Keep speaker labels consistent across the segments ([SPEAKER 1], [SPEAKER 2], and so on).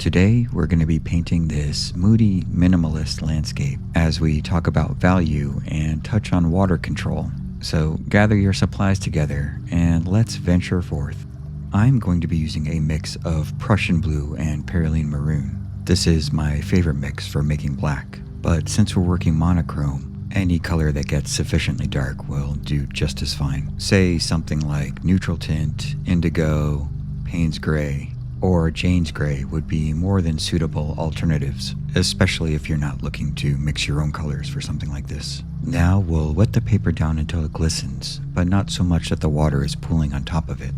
[SPEAKER 1] Today, we're going to be painting this moody, minimalist landscape as we talk about value and touch on water control. So gather your supplies together and let's venture forth. I'm going to be using a mix of Prussian Blue and Perylene Maroon. This is my favorite mix for making black, but since we're working monochrome, any color that gets sufficiently dark will do just as fine. Say something like neutral tint, indigo, Payne's gray, or Jane's gray would be more than suitable alternatives, especially if you're not looking to mix your own colors for something like this. Now we'll wet the paper down until it glistens, but not so much that the water is pooling on top of it.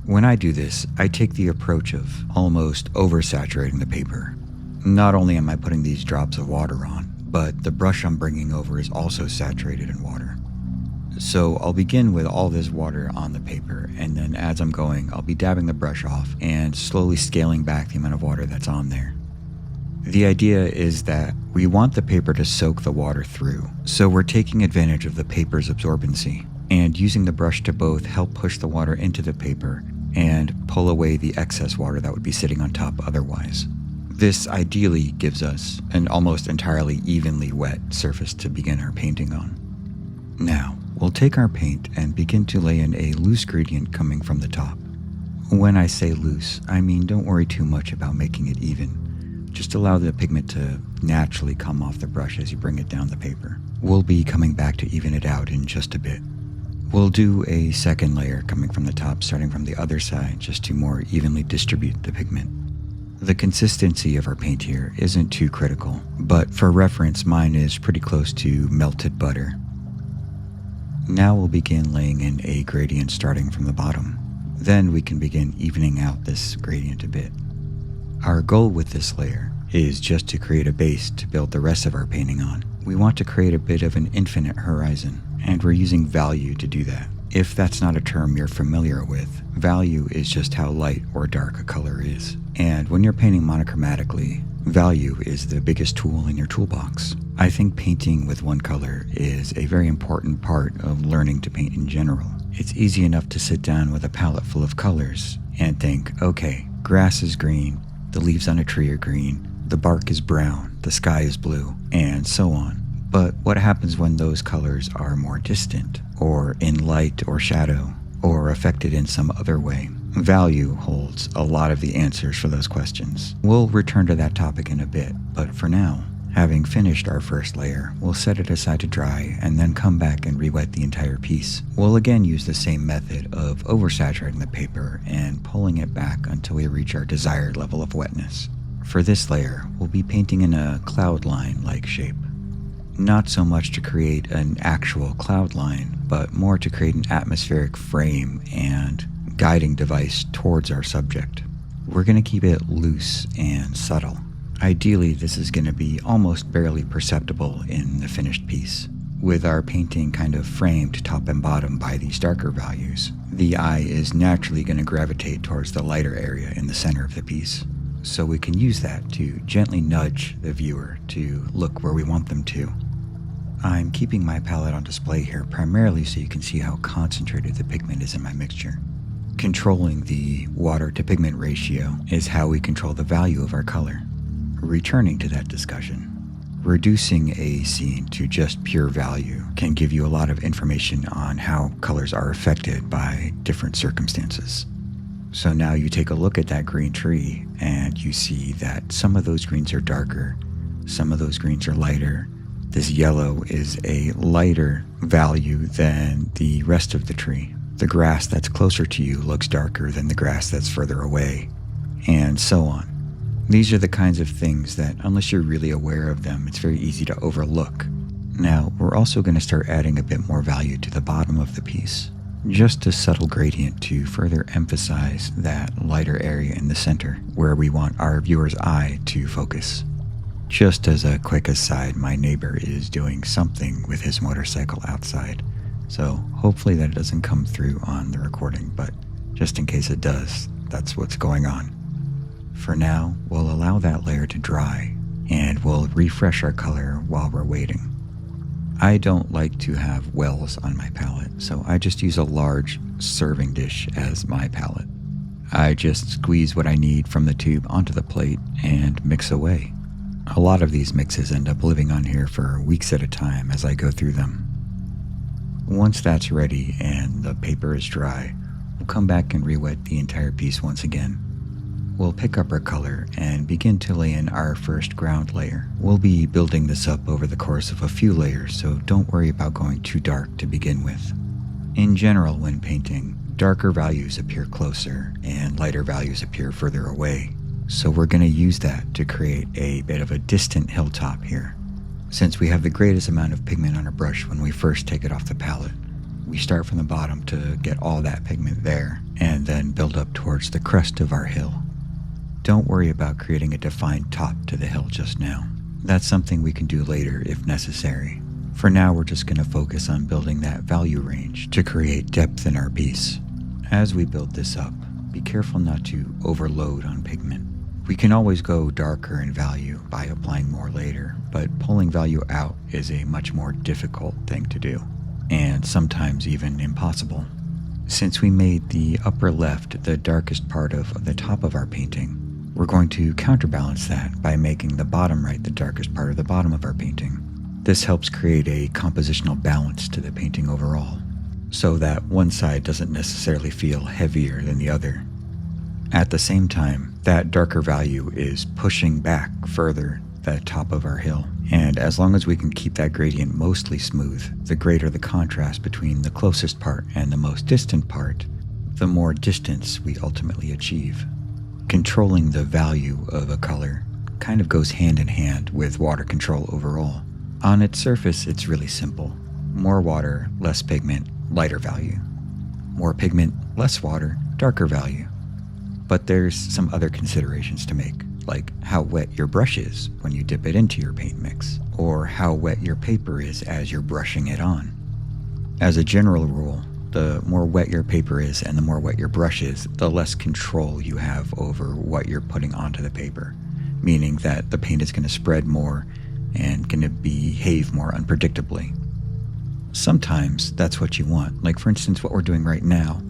[SPEAKER 1] When I do this, I take the approach of almost oversaturating the paper. Not only am I putting these drops of water on, but the brush I'm bringing over is also saturated in water. So I'll begin with all this water on the paper, and then as I'm going, I'll be dabbing the brush off and slowly scaling back the amount of water that's on there. The idea is that we want the paper to soak the water through, so we're taking advantage of the paper's absorbency and using the brush to both help push the water into the paper and pull away the excess water that would be sitting on top otherwise. This ideally gives us an almost entirely evenly wet surface to begin our painting on. Now, we'll take our paint and begin to lay in a loose gradient coming from the top. When I say loose, I mean don't worry too much about making it even. Just allow the pigment to naturally come off the brush as you bring it down the paper. We'll be coming back to even it out in just a bit. We'll do a second layer coming from the top, starting from the other side, just to more evenly distribute the pigment. The consistency of our paint here isn't too critical, but for reference, mine is pretty close to melted butter. Now we'll begin laying in a gradient starting from the bottom. Then we can begin evening out this gradient a bit. Our goal with this layer is just to create a base to build the rest of our painting on. We want to create a bit of an infinite horizon, and we're using value to do that. If that's not a term you're familiar with, value is just how light or dark a color is. And when you're painting monochromatically, value is the biggest tool in your toolbox. I think painting with one color is a very important part of learning to paint in general. It's easy enough to sit down with a palette full of colors and think, okay, grass is green, the leaves on a tree are green, the bark is brown, the sky is blue, and so on. But what happens when those colors are more distant, or in light or shadow, or affected in some other way? Value holds a lot of the answers for those questions. We'll return to that topic in a bit, but for now, having finished our first layer, we'll set it aside to dry and then come back and re-wet the entire piece. We'll again use the same method of oversaturating the paper and pulling it back until we reach our desired level of wetness. For this layer, we'll be painting in a cloud line-like shape. Not so much to create an actual cloud line, but more to create an atmospheric frame and guiding device towards our subject. We're going to keep it loose and subtle. Ideally, this is going to be almost barely perceptible in the finished piece. With our painting kind of framed top and bottom by these darker values, the eye is naturally going to gravitate towards the lighter area in the center of the piece. So we can use that to gently nudge the viewer to look where we want them to. I'm keeping my palette on display here primarily so you can see how concentrated the pigment is in my mixture. Controlling the water to pigment ratio is how we control the value of our color. Returning to that discussion, reducing a scene to just pure value can give you a lot of information on how colors are affected by different circumstances. So now you take a look at that green tree and you see that some of those greens are darker, some of those greens are lighter. This yellow is a lighter value than the rest of the tree. The grass that's closer to you looks darker than the grass that's further away, and so on. These are the kinds of things that, unless you're really aware of them, it's very easy to overlook. Now, we're also going to start adding a bit more value to the bottom of the piece. Just a subtle gradient to further emphasize that lighter area in the center where we want our viewer's eye to focus. Just as a quick aside, my neighbor is doing something with his motorcycle outside, so hopefully that doesn't come through on the recording, but just in case it does, that's what's going on. For now, we'll allow that layer to dry, and we'll refresh our color while we're waiting. I don't like to have wells on my palette, so I just use a large serving dish as my palette. I just squeeze what I need from the tube onto the plate and mix away. A lot of these mixes end up living on here for weeks at a time as I go through them. Once that's ready and the paper is dry, we'll come back and re-wet the entire piece once again. We'll pick up our color and begin to lay in our first ground layer. We'll be building this up over the course of a few layers, so don't worry about going too dark to begin with. In general, when painting, darker values appear closer and lighter values appear further away. So we're going to use that to create a bit of a distant hilltop here. Since we have the greatest amount of pigment on our brush when we first take it off the palette, we start from the bottom to get all that pigment there and then build up towards the crest of our hill. Don't worry about creating a defined top to the hill just now. That's something we can do later if necessary. For now, we're just going to focus on building that value range to create depth in our piece. As we build this up, be careful not to overload on pigment. We can always go darker in value by applying more later, but pulling value out is a much more difficult thing to do, and sometimes even impossible. Since we made the upper left the darkest part of the top of our painting, we're going to counterbalance that by making the bottom right the darkest part of the bottom of our painting. This helps create a compositional balance to the painting overall, so that one side doesn't necessarily feel heavier than the other. At the same time, that darker value is pushing back further the top of our hill, and as long as we can keep that gradient mostly smooth, the greater the contrast between the closest part and the most distant part, the more distance we ultimately achieve. Controlling the value of a color kind of goes hand in hand with water control overall. On its surface, it's really simple. More water, less pigment, lighter value. More pigment, less water, darker value. But there's some other considerations to make, like how wet your brush is when you dip it into your paint mix, or how wet your paper is as you're brushing it on. As a general rule, the more wet your paper is and the more wet your brush is, the less control you have over what you're putting onto the paper, meaning that the paint is going to spread more and going to behave more unpredictably. Sometimes that's what you want. Like for instance, what we're doing right now,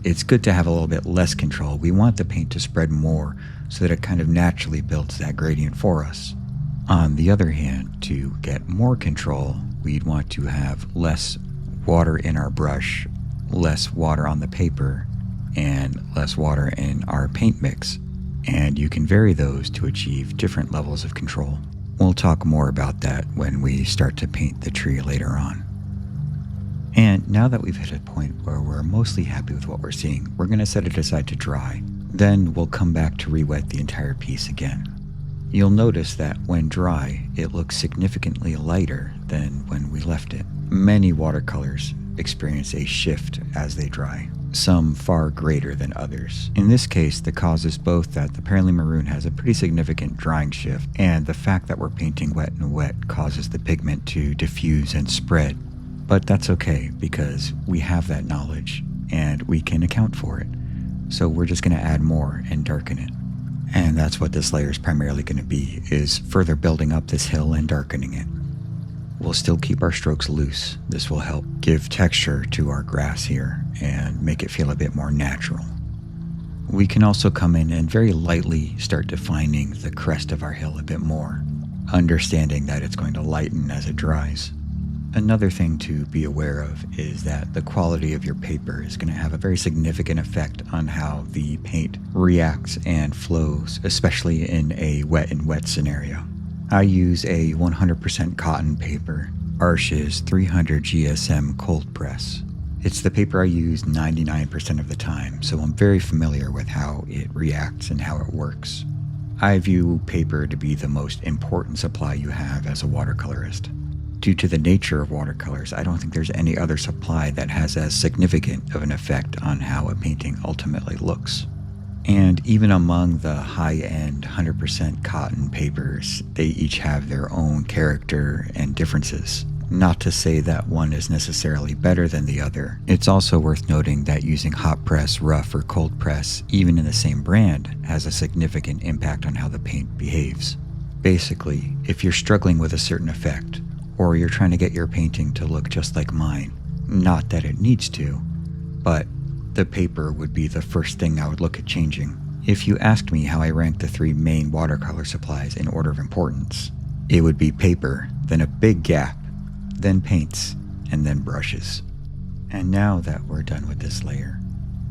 [SPEAKER 1] it's good to have a little bit less control. We want the paint to spread more so that it kind of naturally builds that gradient for us. On the other hand, to get more control, we'd want to have less water in our brush, less water on the paper, and less water in our paint mix. And you can vary those to achieve different levels of control. We'll talk more about that when we start to paint the tree later on. And now that we've hit a point where we're mostly happy with what we're seeing, we're going to set it aside to dry. Then we'll come back to re-wet the entire piece again. You'll notice that when dry, it looks significantly lighter than when we left it. Many watercolors experience a shift as they dry, some far greater than others. In this case, the cause is both that the Perylene Maroon has a pretty significant drying shift, and the fact that we're painting wet and wet causes the pigment to diffuse and spread. But that's okay, because we have that knowledge, and we can account for it. So we're just going to add more and darken it. And that's what this layer is primarily going to be, is further building up this hill and darkening it. We'll still keep our strokes loose. This will help give texture to our grass here and make it feel a bit more natural. We can also come in and very lightly start defining the crest of our hill a bit more, understanding that it's going to lighten as it dries. Another thing to be aware of is that the quality of your paper is going to have a very significant effect on how the paint reacts and flows, especially in a wet and wet scenario. I use a 100% cotton paper, Arches 300 GSM cold press. It's the paper I use 99% of the time, so I'm very familiar with how it reacts and how it works. I view paper to be the most important supply you have as a watercolorist. Due to the nature of watercolors, I don't think there's any other supply that has as significant of an effect on how a painting ultimately looks. And even among the high-end 100% cotton papers, they each have their own character and differences. Not to say that one is necessarily better than the other. It's also worth noting that using hot press, rough, or cold press, even in the same brand, has a significant impact on how the paint behaves. Basically, if you're struggling with a certain effect, or you're trying to get your painting to look just like mine, not that it needs to, but the paper would be the first thing I would look at changing. If you asked me how I ranked the 3 main watercolor supplies in order of importance, it would be paper, then a big gap, then paints, and then brushes. And now that we're done with this layer,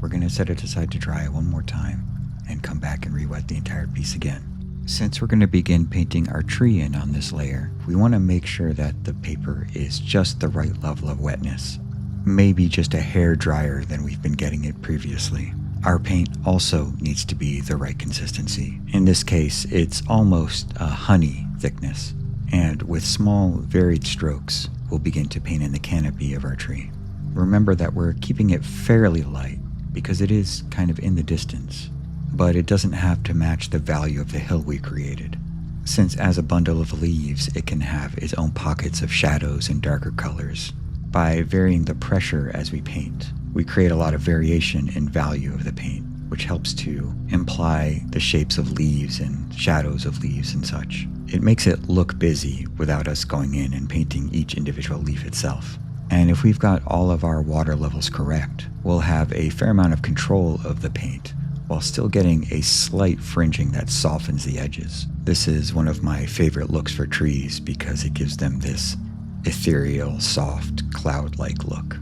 [SPEAKER 1] we're going to set it aside to dry one more time and come back and re-wet the entire piece again. Since we're going to begin painting our tree in on this layer, we want to make sure that the paper is just the right level of wetness. Maybe just a hair drier than we've been getting it previously. Our paint also needs to be the right consistency. In this case, it's almost a honey thickness. And with small, varied strokes, we'll begin to paint in the canopy of our tree. Remember that we're keeping it fairly light because it is kind of in the distance, but it doesn't have to match the value of the hill we created. Since as a bundle of leaves, it can have its own pockets of shadows and darker colors. By varying the pressure as we paint, we create a lot of variation in value of the paint, which helps to imply the shapes of leaves and shadows of leaves and such. It makes it look busy without us going in and painting each individual leaf itself. And if we've got all of our water levels correct, we'll have a fair amount of control of the paint while still getting a slight fringing that softens the edges. This is one of my favorite looks for trees because it gives them this ethereal, soft, cloud-like look.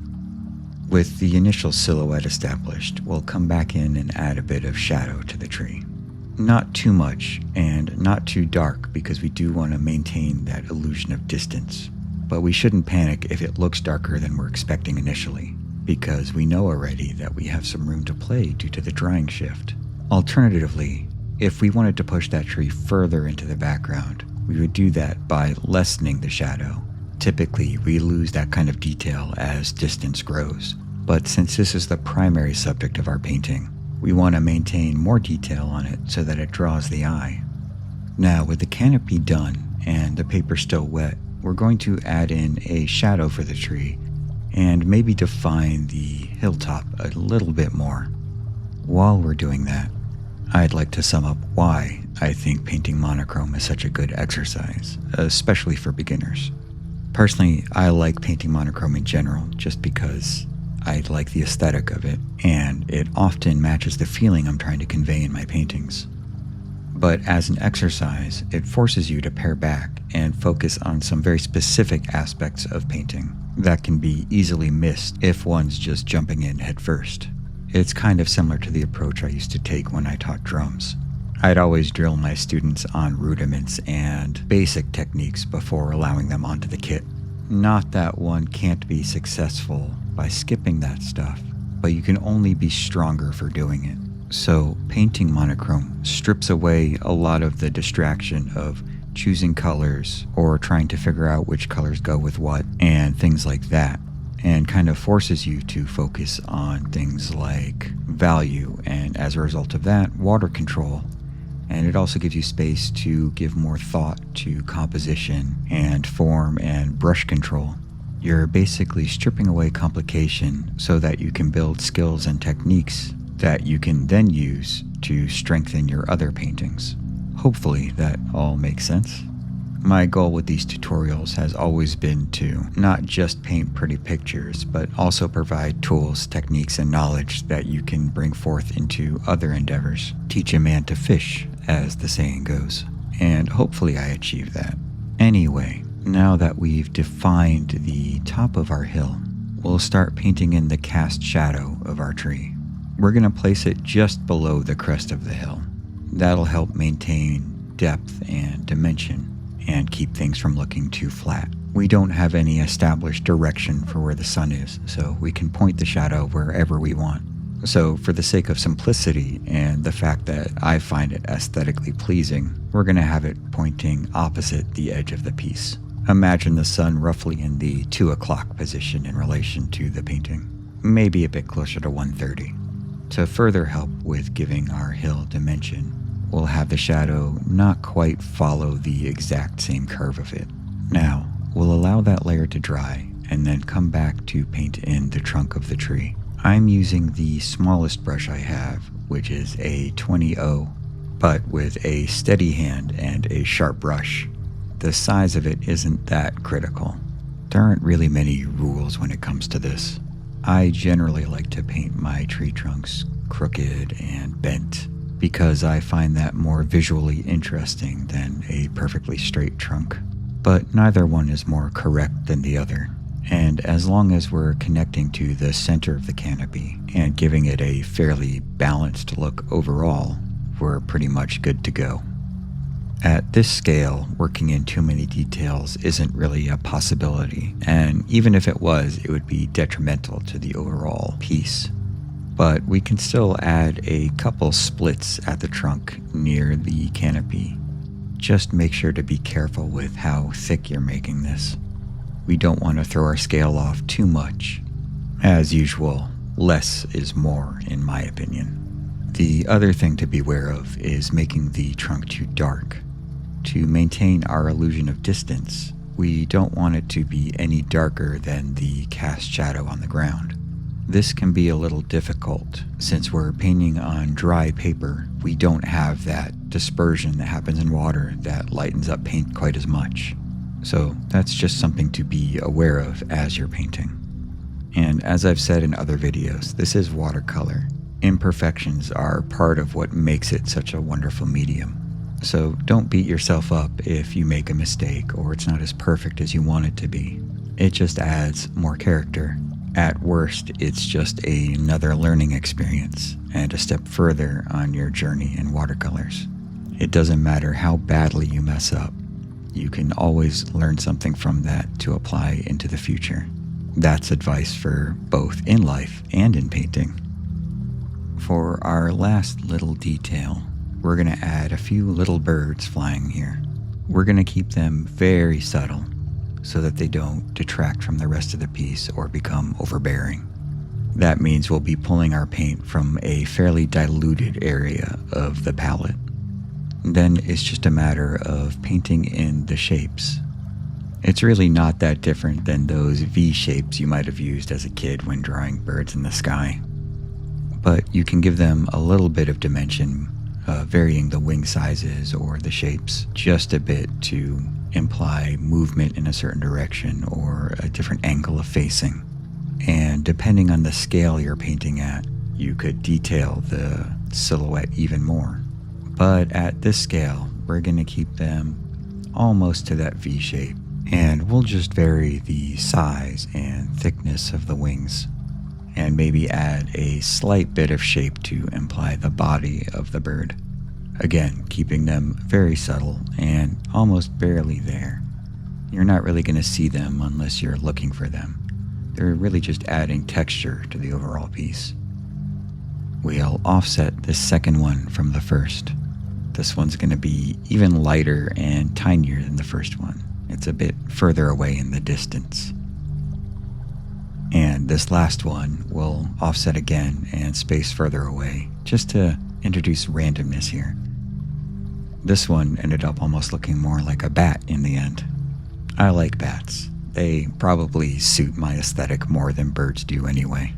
[SPEAKER 1] With the initial silhouette established, we'll come back in and add a bit of shadow to the tree. Not too much and not too dark because we do want to maintain that illusion of distance. But we shouldn't panic if it looks darker than we're expecting initially, because we know already that we have some room to play due to the drying shift. Alternatively, if we wanted to push that tree further into the background, we would do that by lessening the shadow. Typically, we lose that kind of detail as distance grows, but since this is the primary subject of our painting, we want to maintain more detail on it so that it draws the eye. Now, with the canopy done and the paper still wet, we're going to add in a shadow for the tree and maybe define the hilltop a little bit more. While we're doing that, I'd like to sum up why I think painting monochrome is such a good exercise, especially for beginners. Personally, I like painting monochrome in general just because I like the aesthetic of it, and it often matches the feeling I'm trying to convey in my paintings. But as an exercise, it forces you to pare back and focus on some very specific aspects of painting that can be easily missed if one's just jumping in head first. It's kind of similar to the approach I used to take when I taught drums. I'd always drill my students on rudiments and basic techniques before allowing them onto the kit. Not that one can't be successful by skipping that stuff, but you can only be stronger for doing it. So painting monochrome strips away a lot of the distraction of choosing colors or trying to figure out which colors go with what and things like that, and kind of forces you to focus on things like value and, as a result of that, water control. And it also gives you space to give more thought to composition and form and brush control. You're basically stripping away complication so that you can build skills and techniques that you can then use to strengthen your other paintings. Hopefully that all makes sense. My goal with these tutorials has always been to not just paint pretty pictures, but also provide tools, techniques, and knowledge that you can bring forth into other endeavors. Teach a man to fish, as the saying goes. And hopefully I achieve that. Anyway, now that we've defined the top of our hill, we'll start painting in the cast shadow of our tree. We're going to place it just below the crest of the hill. That'll help maintain depth and dimension and keep things from looking too flat. We don't have any established direction for where the sun is, so we can point the shadow wherever we want. So for the sake of simplicity and the fact that I find it aesthetically pleasing, we're going to have it pointing opposite the edge of the piece. Imagine the sun roughly in the 2 o'clock position in relation to the painting, maybe a bit closer to 1:30. To further help with giving our hill dimension, we'll have the shadow not quite follow the exact same curve of it. Now, we'll allow that layer to dry and then come back to paint in the trunk of the tree. I'm using the smallest brush I have, which is a 20-0, but with a steady hand and a sharp brush. The size of it isn't that critical. There aren't really many rules when it comes to this. I generally like to paint my tree trunks crooked and bent because I find that more visually interesting than a perfectly straight trunk. But neither one is more correct than the other. And as long as we're connecting to the center of the canopy and giving it a fairly balanced look overall, we're pretty much good to go. At this scale, working in too many details isn't really a possibility, and even if it was, it would be detrimental to the overall piece. But we can still add a couple splits at the trunk near the canopy. Just make sure to be careful with how thick you're making this. We don't want to throw our scale off too much. As usual, less is more in my opinion. The other thing to beware of is making the trunk too dark. To maintain our illusion of distance, we don't want it to be any darker than the cast shadow on the ground. This can be a little difficult since we're painting on dry paper. We don't have that dispersion that happens in water that lightens up paint quite as much. So that's just something to be aware of as you're painting. And as I've said in other videos, this is watercolor. Imperfections are part of what makes it such a wonderful medium. So don't beat yourself up if you make a mistake or it's not as perfect as you want it to be. It just adds more character. At worst, it's just another learning experience and a step further on your journey in watercolors. It doesn't matter how badly you mess up. You can always learn something from that to apply into the future. That's advice for both in life and in painting. For our last little detail, we're going to add a few little birds flying here. We're going to keep them very subtle so that they don't detract from the rest of the piece or become overbearing. That means we'll be pulling our paint from a fairly diluted area of the palette. Then it's just a matter of painting in the shapes. It's really not that different than those V shapes you might have used as a kid when drawing birds in the sky. But you can give them a little bit of dimension, varying the wing sizes or the shapes just a bit to imply movement in a certain direction or a different angle of facing. And depending on the scale you're painting at, you could detail the silhouette even more. But at this scale, we're going to keep them almost to that V shape, and we'll just vary the size and thickness of the wings, and maybe add a slight bit of shape to imply the body of the bird. Again, keeping them very subtle and almost barely there. You're not really going to see them unless you're looking for them. They're really just adding texture to the overall piece. We'll offset this second one from the first. This one's going to be even lighter and tinier than the first one. It's a bit further away in the distance. And this last one will offset again and space further away, just to introduce randomness here. This one ended up almost looking more like a bat in the end. I like bats. They probably suit my aesthetic more than birds do anyway.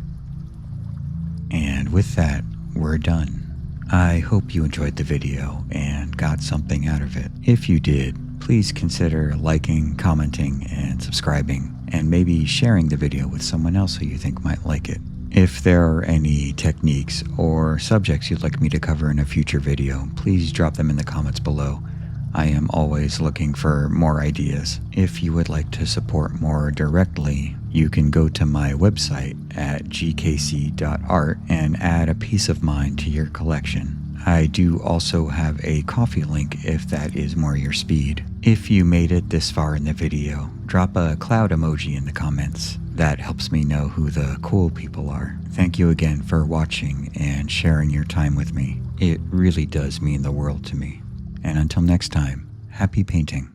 [SPEAKER 1] And with that, we're done. I hope you enjoyed the video and got something out of it. If you did, please consider liking, commenting, and subscribing, and maybe sharing the video with someone else who you think might like it. If there are any techniques or subjects you'd like me to cover in a future video, please drop them in the comments below. I am always looking for more ideas. If you would like to support more directly, you can go to my website at gkc.art and add a piece of mine to your collection. I do also have a Ko-fi link if that is more your speed. If you made it this far in the video, drop a cloud emoji in the comments. That helps me know who the cool people are. Thank you again for watching and sharing your time with me. It really does mean the world to me. And until next time, happy painting.